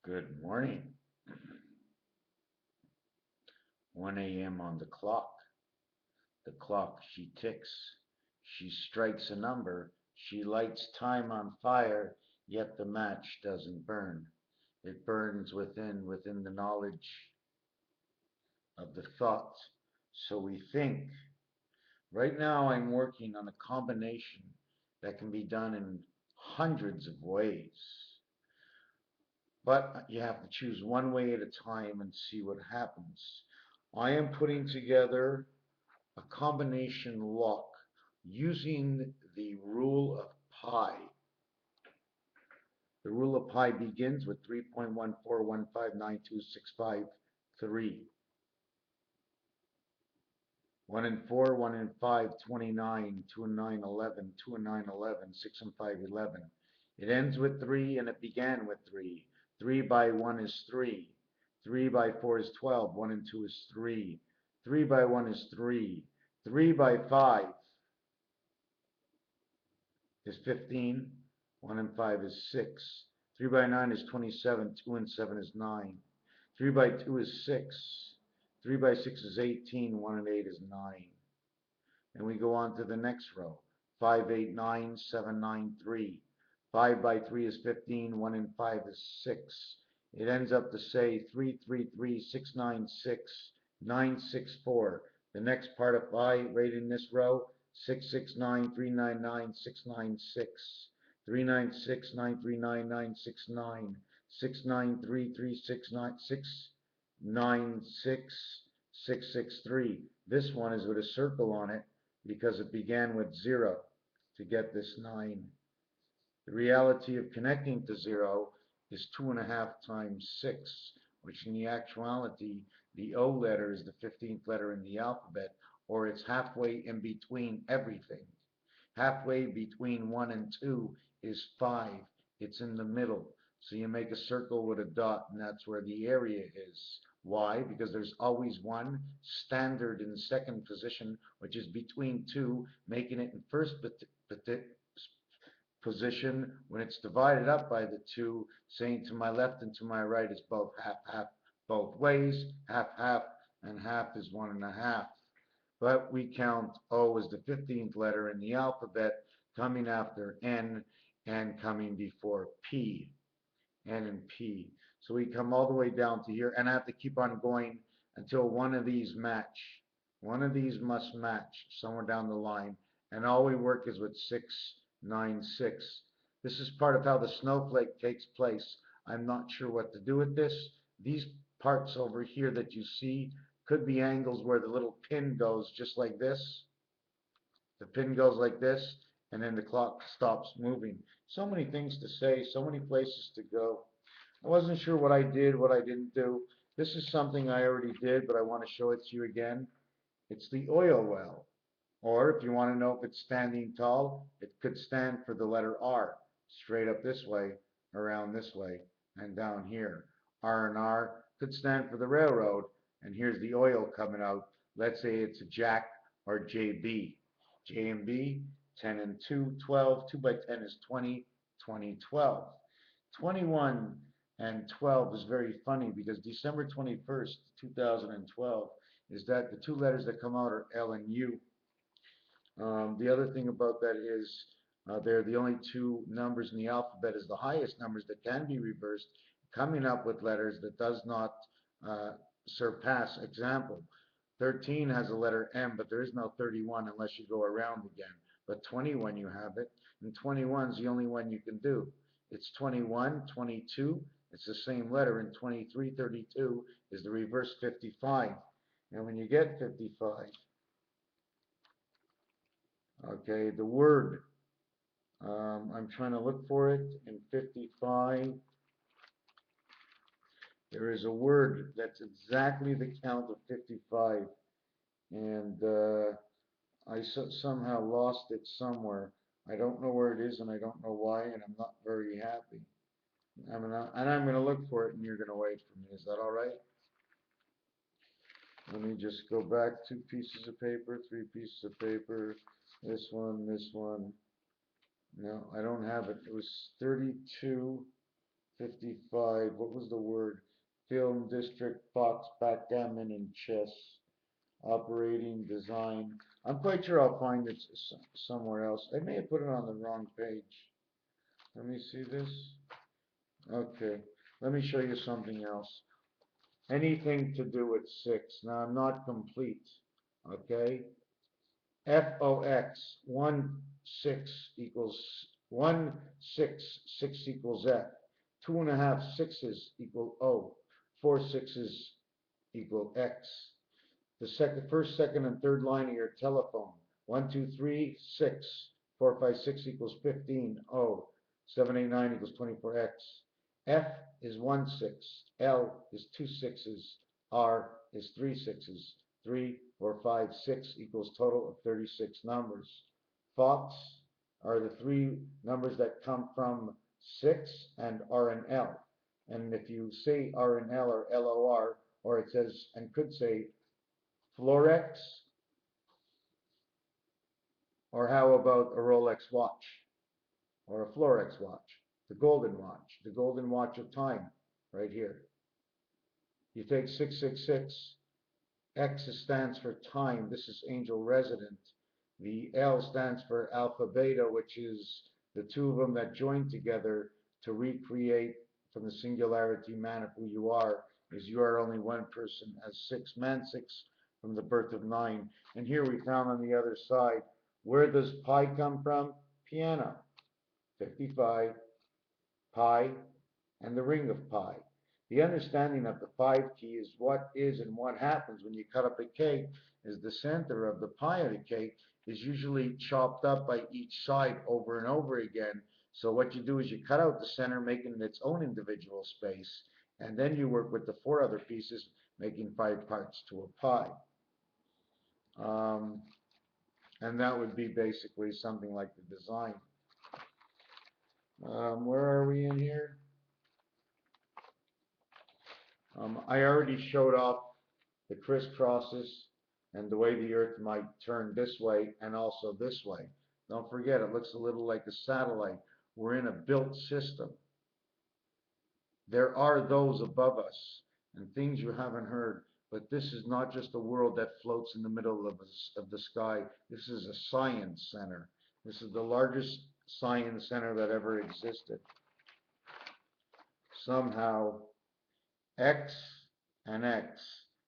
Good morning. 1 a.m. on the clock. The clock, she ticks. She strikes a number. She lights time on fire, yet the match doesn't burn. It burns within the knowledge of the thought. So we think. Right now, I'm working on a combination that can be done in hundreds of ways. But you have to choose one way at a time and see what happens. I am putting together a combination lock using the rule of pi. The rule of pi begins with 3.141592653. 1 and 4, 1 and 5, 29, 2 and 9, 11, 2 and 9, 11, 6 and 5, 11. It ends with 3 and it began with 3. 3 by 1 is 3. 3 by 4 is 12. 1 and 2 is 3. 3 by 1 is 3. 3 by 5 is 15. 1 and 5 is 6. 3 by 9 is 27. 2 and 7 is 9. 3 by 2 is 6. 3 by 6 is 18. 1 and 8 is 9. And we go on to the next row. 5, 8, 9, 7, 9, 3. 5 by 3 is 15. 1 and 5 is 6. It ends up to say 3, 3, 3, 6, 9, 6, 9, 6, 4. The next part of pi right in this row, 6, 6, 9, 3, 9, 9, 6, 9, 6. 3, 9, 6, 9, 3, 9, 9, 6, 9. 6, 9, 3, 3, 6, 9, 6, 9, 6, 6, 6, 3. This one is with a circle on it because it began with 0 to get this 9. The reality of connecting to 0 is 2.5 times 6, which in the actuality, the O letter is the 15th letter in the alphabet, or it's halfway in between everything. Halfway between 1 and 2 is 5. It's in the middle. So you make a circle with a dot, and that's where the area is. Why? Because there's always one standard in second position, which is between 2, making it in first position when it's divided up by the 2, saying to my left and to my right is both half, half, both ways, half, half, and half is 1.5. But we count O as the 15th letter in the alphabet, coming after N and coming before P, N and P. So we come all the way down to here, and I have to keep on going until one of these match. One of these must match somewhere down the line, and all we work is with 6, 9, 6. This is part of how the snowflake takes place. I'm not sure what to do with this. These parts over here that you see could be angles where the little pin goes just like this. The pin goes like this, and then the clock stops moving. So many things to say, so many places to go. I wasn't sure what I did, what I didn't do. This is something I already did, but I want to show it to you again. It's the oil well. Or if you want to know if it's standing tall, it could stand for the letter R. Straight up this way, around this way, and down here. R and R could stand for the railroad, and here's the oil coming out. Let's say it's a Jack or JB. J and B, 10 and 2, 12. 2 by 10 is 20, 20, 12. 21 and 12 is very funny because December 21st, 2012 is that the two letters that come out are L and U. The other thing about that is they're the only two numbers in the alphabet is the highest numbers that can be reversed, coming up with letters that does not uh, surpass. Example, 13 has a letter M, but there is no 31 unless you go around again. But 21 you have it, and 21 is the only one you can do. It's 21, 22, it's the same letter, and 23, 32 is the reverse 55. And when you get 55, okay, the word, I'm trying to look for it in 55. There is a word that's exactly the count of 55, and I somehow lost it somewhere. I don't know where it is, and I don't know why, and I'm not very happy. I'm gonna look for it, and you're gonna wait for me. Is that all right? Let me just go back 2 pieces of paper, 3 pieces of paper. This one, this one. No, I don't have it. It was 32, 55. What was the word? Film, district, fox, backgammon, and chess. Operating, design. I'm quite sure I'll find it somewhere else. I may have put it on the wrong page. Let me see this. Okay. Let me show you something else. Anything to do with 6. Now, I'm not complete. Okay? FOX, 1, 6 equals 1, 6, 6 equals F. 2.5 sixes equal O. 4 sixes equal X. The first, second, and third line of your telephone. 1, 2, 3, 6. 4, 5, 6 equals 15. O. 7, 8, 9 equals 24X. F is 1 6. L is 2 sixes. R is 3 sixes. 3, 4, 5, 6 equals total of 36 numbers. Fox are the 3 numbers that come from 6 and R and L. And if you say R and L or LOR, or it says, and could say Florex, or how about a Rolex watch, or a Florex watch, the golden watch of time, right here. You take 666, X stands for time, this is angel resident. The L stands for alpha beta, which is the two of them that join together to recreate from the singularity man of who you are, is you are only one person, as 6 man 6 from the birth of 9. And here we found on the other side, where does pi come from? Piano. 55, pi, and the ring of pi. The understanding of the 5 key is what is and what happens when you cut up a cake, is the center of the pie of the cake is usually chopped up by each side over and over again. So what you do is you cut out the center, making it its own individual space, and then you work with the 4 other pieces, making 5 parts to a pie. Um, and that would be basically something like the design. Where are we in here? I already showed off the crisscrosses and the way the Earth might turn this way and also this way. Don't forget, it looks a little like a satellite. We're in a built system. There are those above us and things you haven't heard, but this is not just a world that floats in the middle of the sky. This is a science center. This is the largest science center that ever existed. Somehow, X and X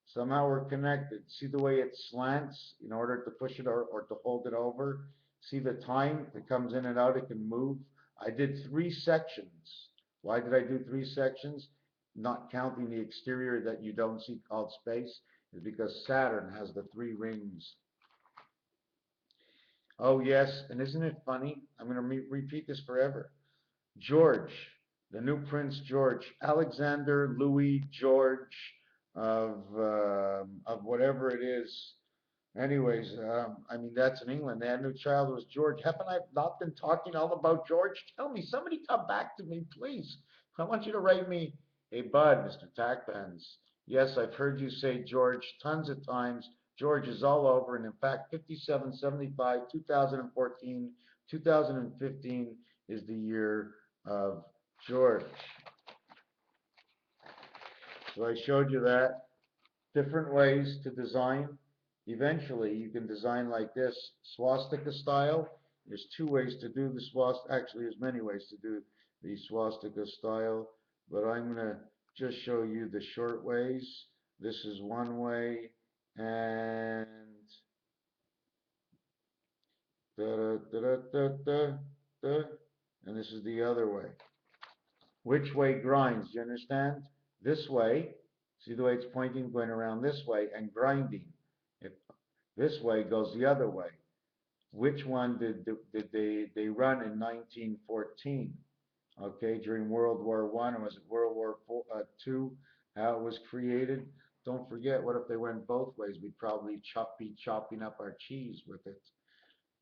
somehow are connected. See the way it slants in order to push it or to hold it over? See the time it comes in and out, it can move. I did 3 sections. Why did I do 3 sections? Not counting the exterior that you don't see called space, is because Saturn has the 3 rings. Oh yes, and isn't it funny? I'm going to repeat this forever. George, the new Prince George, Alexander Louis George of whatever it is. Anyways, I mean, that's in England. They had a new child, was George. Haven't I not been talking all about George? Tell me, somebody come back to me, please. I want you to write me, hey, bud, Mr. Tackpens. Yes, I've heard you say George tons of times. George is all over, and in fact, 57, 75, 2014, 2015 is the year of George. So I showed you that. Different ways to design. Eventually, you can design like this, swastika style. There's 2 ways to do the swastika. Actually, there's many ways to do the swastika style, but I'm going to just show you the short ways. This is one way, and and this is the other way. Which way grinds? You understand? This way. See the way it's pointing, going around this way, and grinding. If this way goes the other way. Which one did they run in 1914? Okay, during World War I, or was it World War II? How it was created? Don't forget, what if they went both ways? We'd probably be chopping up our cheese with it.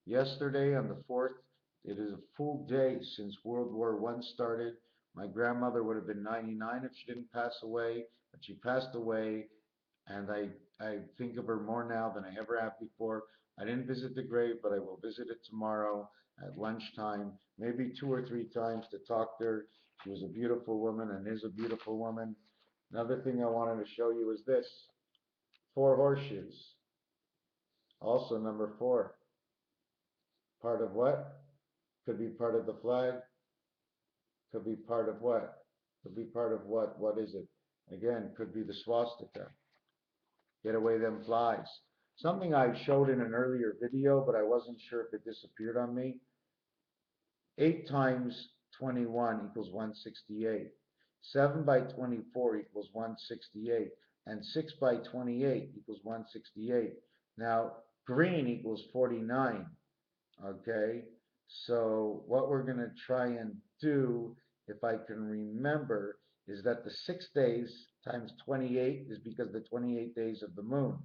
Yesterday, on the 4th, it is a full day since World War I started. My grandmother would have been 99 if she didn't pass away, but she passed away, and I think of her more now than I ever have before. I didn't visit the grave, but I will visit it tomorrow at lunchtime, maybe 2 or 3 times to talk to her. She was a beautiful woman and is a beautiful woman. Another thing I wanted to show you is this. 4 horseshoes. Also number 4. Part of what? Could be part of the flag. Could be part of what? Could be part of what? What is it? Again, could be the swastika. Get away them flies. Something I showed in an earlier video, but I wasn't sure if it disappeared on me. 8 times 21 equals 168. 7 by 24 equals 168. And 6 by 28 equals 168. Now, green equals 49. Okay, so what we're going to try and do, if I can remember, is that the 6 days times 28 is because the 28 days of the moon.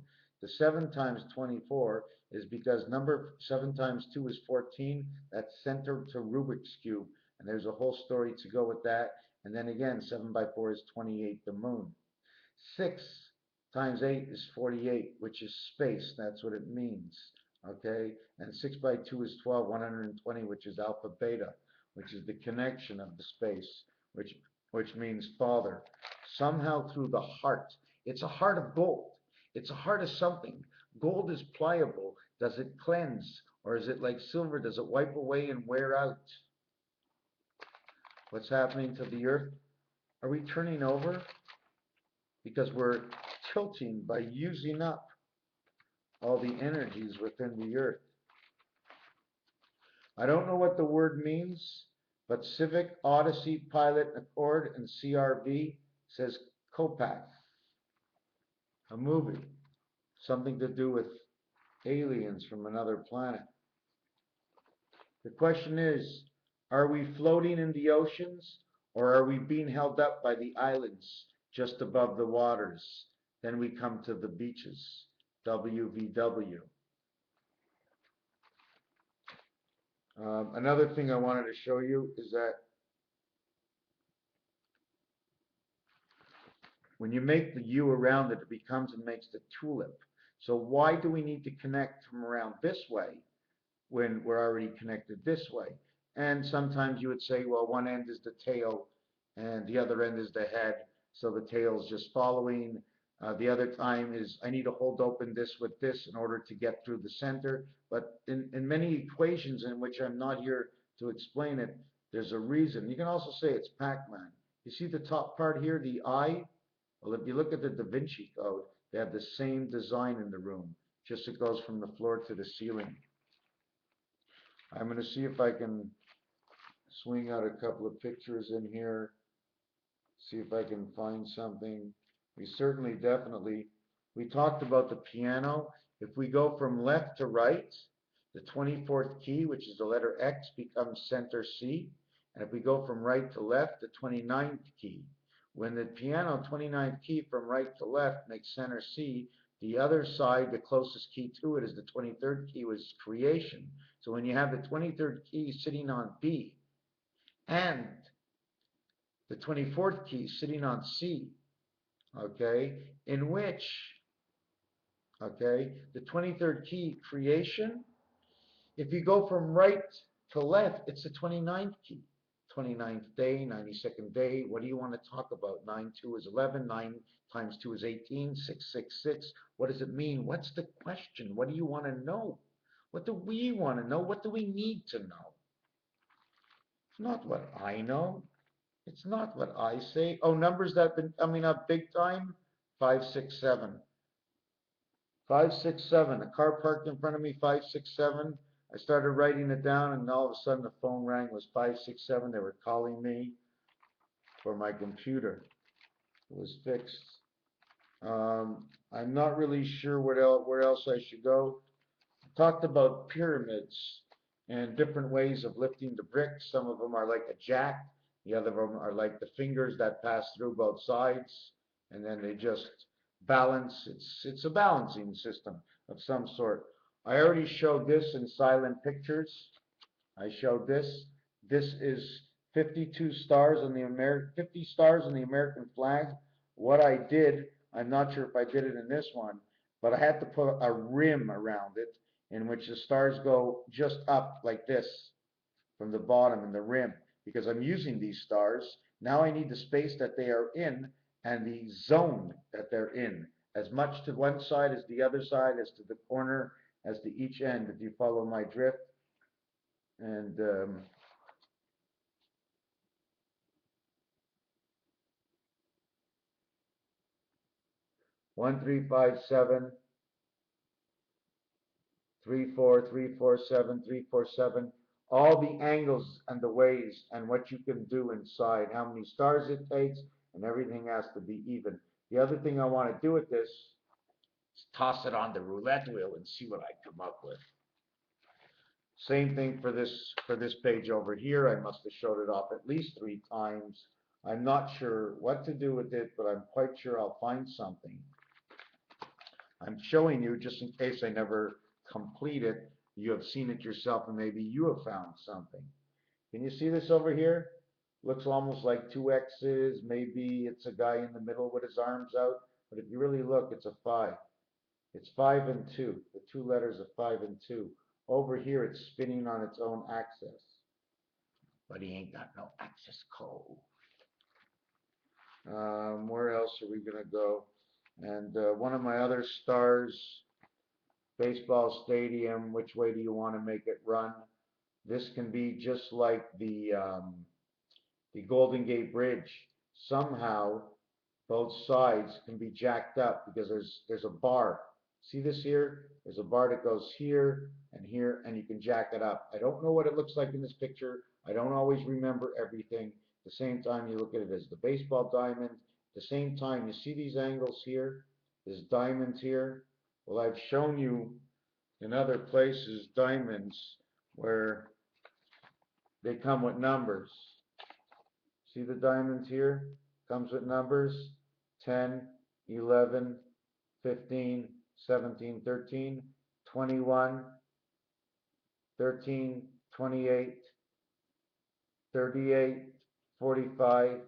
The 7 times 24 is because number 7 times 2 is 14. That's center to Rubik's Cube. And there's a whole story to go with that. And then again, 7 by 4 is 28, the moon. 6 times 8 is 48, which is space. That's what it means. Okay? And 6 by 2 is 12, 120, which is alpha beta, which is the connection of the space, which means father. Somehow through the heart. It's a heart of gold. It's a heart of something. Gold is pliable. Does it cleanse? Or is it like silver? Does it wipe away and wear out? What's happening to the earth? Are we turning over? Because we're tilting by using up all the energies within the earth. I don't know what the word means, but Civic, Odyssey, Pilot, Accord, and CRV says Copac, a movie, something to do with aliens from another planet. The question is, are we floating in the oceans, or are we being held up by the islands just above the waters? Then we come to the beaches, WVW. Another thing I wanted to show you is that when you make the U around it, it becomes and makes the tulip. So why do we need to connect from around this way when we're already connected this way? And sometimes you would say, well, one end is the tail and the other end is the head, so the tail's just following. The other time is I need to hold open this with this in order to get through the center. But in many equations in which I'm not here to explain it, there's a reason. You can also say it's Pac-Man. You see the top part here, the eye? Well, if you look at the Da Vinci Code, they have the same design in the room, just it goes from the floor to the ceiling. I'm going to see if I can swing out a couple of pictures in here, see if I can find something. We certainly definitely, we talked about the piano. If we go from left to right, the 24th key, which is the letter X, becomes center C. And if we go from right to left, the 29th key. When the piano 29th key from right to left makes center C, the other side, the closest key to it, is the 23rd key, which is creation. So when you have the 23rd key sitting on B and the 24th key sitting on C, okay, in which, okay, the 23rd key, creation, if you go from right to left, it's the 29th key. 29th day, 92nd day, what do you want to talk about? 9, 2 is 11, 9 times 2 is 18, 6, 6, 6. What does it mean? What's the question? What do you want to know? What do we want to know? What do we need to know? It's not what I know. It's not what I say. Oh, numbers that have been coming up big time. 5, 6, 7. 5, 6, 7. A car parked in front of me, 5, 6, 7. I started writing it down, and all of a sudden the phone rang. It was 5, 6, 7. They were calling me for my computer. It was fixed. I'm not really sure where else I should go. I talked about pyramids and different ways of lifting the bricks. Some of them are like a jack. The other of them are like the fingers that pass through both sides, and then they just balance. It's a balancing system of some sort. I already showed this in silent pictures. I showed this. This is 52 stars on the 50 stars on the American flag. What I did, I'm not sure if I did it in this one, but I had to put a rim around it in which the stars go just up like this from the bottom in the rim. because I'm using these stars. Now I need the space that they are in and the zone that they're in, as much to one side as the other side, as to the corner, as to each end, if you follow my drift. And 1357, 34, 347, 347, all the angles and the ways and what you can do inside, how many stars it takes, and everything has to be even. The other thing I want to do with this is toss it on the roulette wheel and see what I come up with. Same thing for this page over here. I must have showed it off at least 3 times. I'm not sure what to do with it, but I'm quite sure I'll find something. I'm showing you just in case I never complete it. You have seen it yourself and maybe you have found something. Can you see this over here? Looks almost like 2X's. Maybe it's a guy in the middle with his arms out. But if you really look, it's a 5. It's 5 and 2. The 2 letters of 5 and 2. Over here, it's spinning on its own axis. But he ain't got no axis code. Where else are we going to go? And one of my other stars, baseball stadium, which way do you want to make it run? This can be just like the Golden Gate Bridge. Somehow, both sides can be jacked up because there's a bar. See this here? There's a bar that goes here, and you can jack it up. I don't know what it looks like in this picture. I don't always remember everything. At the same time, you look at it as the baseball diamond. At the same time, you see these angles here? There's diamonds here. Well, I've shown you in other places diamonds where they come with numbers. See the diamonds here? Comes with numbers 10, 11, 15, 17, 13, 21, 13, 28, 38, 45,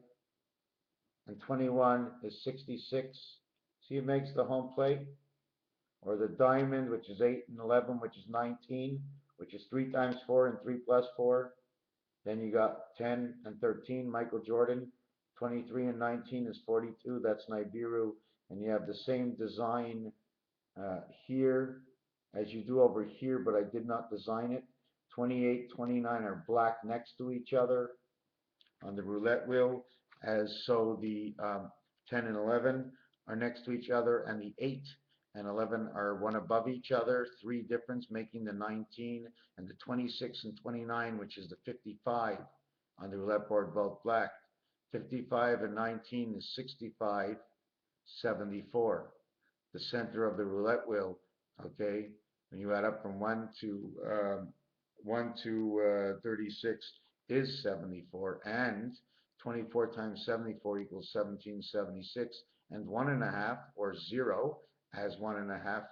and 21 is 66. See, it makes the home plate. Or the diamond, which is 8 and 11, which is 19, which is 3 times 4 and 3 plus 4. Then you got 10 and 13, Michael Jordan. 23 and 19 is 42. That's Nibiru. And you have the same design here as you do over here, but I did not design it. 28, 29 are black next to each other on the roulette wheel, as so the 10 and 11 are next to each other, and the 8 and 11 are one above each other, 3 difference, making the 19, and the 26 and 29, which is the 55 on the roulette board, both black. 55 and 19 is 65, 74. The center of the roulette wheel, okay, when you add up from 1 to 36 is 74, and 24 times 74 equals 1776, and 1.5 or 0 as 1.5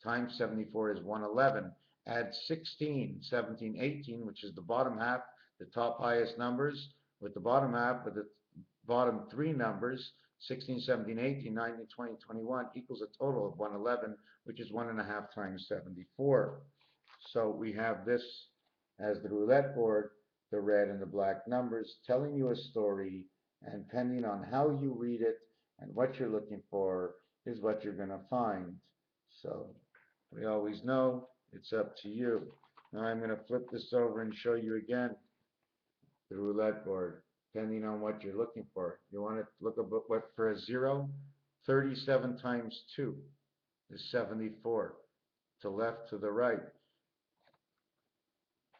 times 74 is 111. Add 16, 17, 18, which is the bottom half, the top highest numbers, with the bottom half, with the bottom 3 numbers, 16, 17, 18, 19, 20, 21 equals a total of 111, which is 1.5 times 74. So we have this as the roulette board, the red and the black numbers, telling you a story, and depending on how you read it and what you're looking for is what you're going to find. So we always know it's up to you. Now I'm going to flip this over and show you again the roulette board, depending on what you're looking for. You want to look at what for a 0? 37 times 2 is 74. To left, to the right.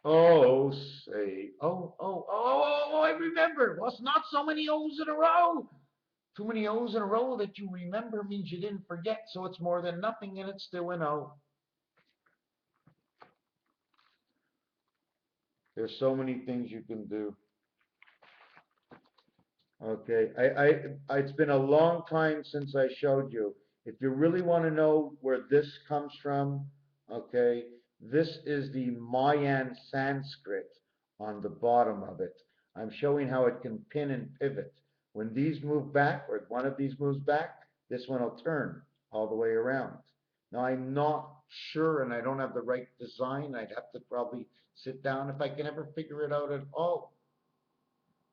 Oh, say, I remember. Well, it's not so many O's in a row. Too many O's in a row that you remember means you didn't forget, so it's more than nothing, and it's still an O. There's so many things you can do. Okay, it's been a long time since I showed you. If you really want to know where this comes from, okay, this is the Mayan Sanskrit on the bottom of it. I'm showing how it can pin and pivot. When these move back, or one of these moves back, this one will turn all the way around. Now, I'm not sure, and I don't have the right design. I'd have to probably sit down if I can ever figure it out at all.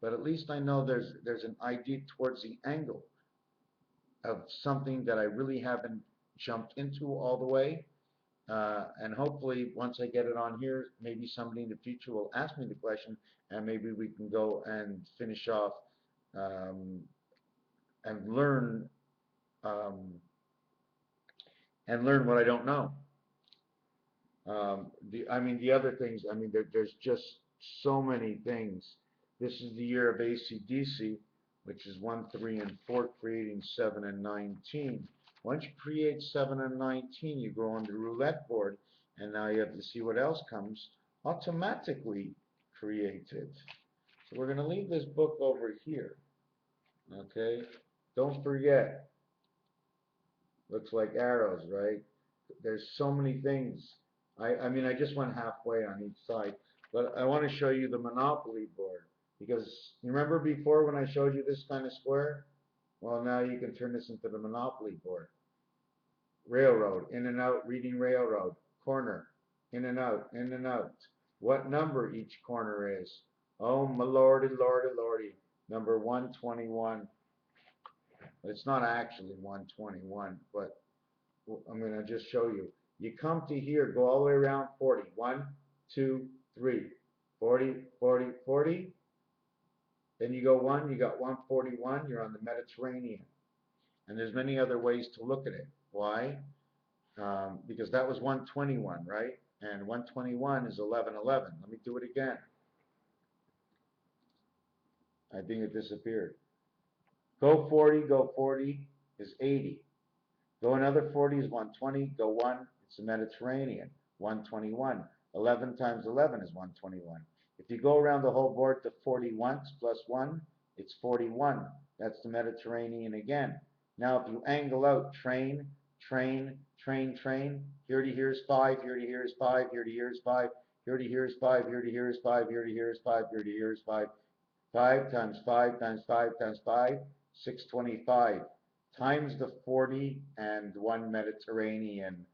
but at least I know there's an idea towards the angle of something that I really haven't jumped into all the way. And hopefully, once I get it on here, maybe somebody in the future will ask me the question, and maybe we can go and finish off um, and learn um, what I don't know. I mean, the other things. I mean, there's just so many things. This is the year of AC/DC, which is 1, 3, and 4, creating 7 and 19. Once you create 7 and 19, you go on the roulette board, and now you have to see what else comes automatically created. So we're going to leave this book over here. Okay? Don't forget, looks like arrows, right? There's so many things. I mean, I just went halfway on each side, but I want to show you the Monopoly board because you remember before when I showed you this kind of square? Well, now you can turn this into the Monopoly board. Railroad, in and out, reading railroad. Corner, in and out, in and out. What number each corner is? Oh, my lordy, lordy, lordy. Number 121. It's not actually 121, but I'm going to just show you. You come to here, go all the way around 40. 1, 2, 3. 40, 40, 40. Then you go 1, you got 141, you're on the Mediterranean. And there's many other ways to look at it. Why? Because that was 121, right? And 121 is 1111. Let me do it again. I think it disappeared. Go 40 is 80. Go another 40 is 120. Go 1, it's the Mediterranean. 121. 11 times 11 is 121. If you go around the whole board to 40 once plus 1, it's 41. That's the Mediterranean again. Now, if you angle out train, train, train, train, here to here is 5, here to here is 5, here to here is 5, here to here is 5, here to here is 5, here to here is 5, here to here is 5. 5 times 5 times 5 times 5, 625 times the 40 and 1 Mediterranean,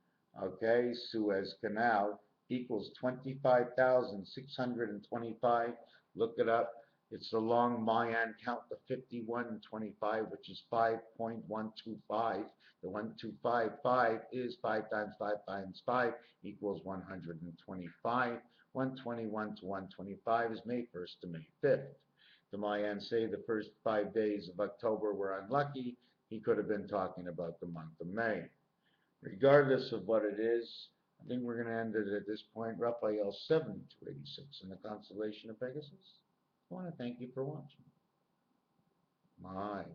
okay, Suez Canal equals 25,625. Look it up. It's the long Mayan count, the 5125, which is 5.125. The 1255 is 5 times 5 times 5 equals 125. 121 to 125 is May 1st to May 5th. The Mayans say the first 5 days of October were unlucky. He could have been talking about the month of May. Regardless of what it is, I think we're going to end it at this point. Raphael 7286 in the constellation of Pegasus. I want to thank you for watching. My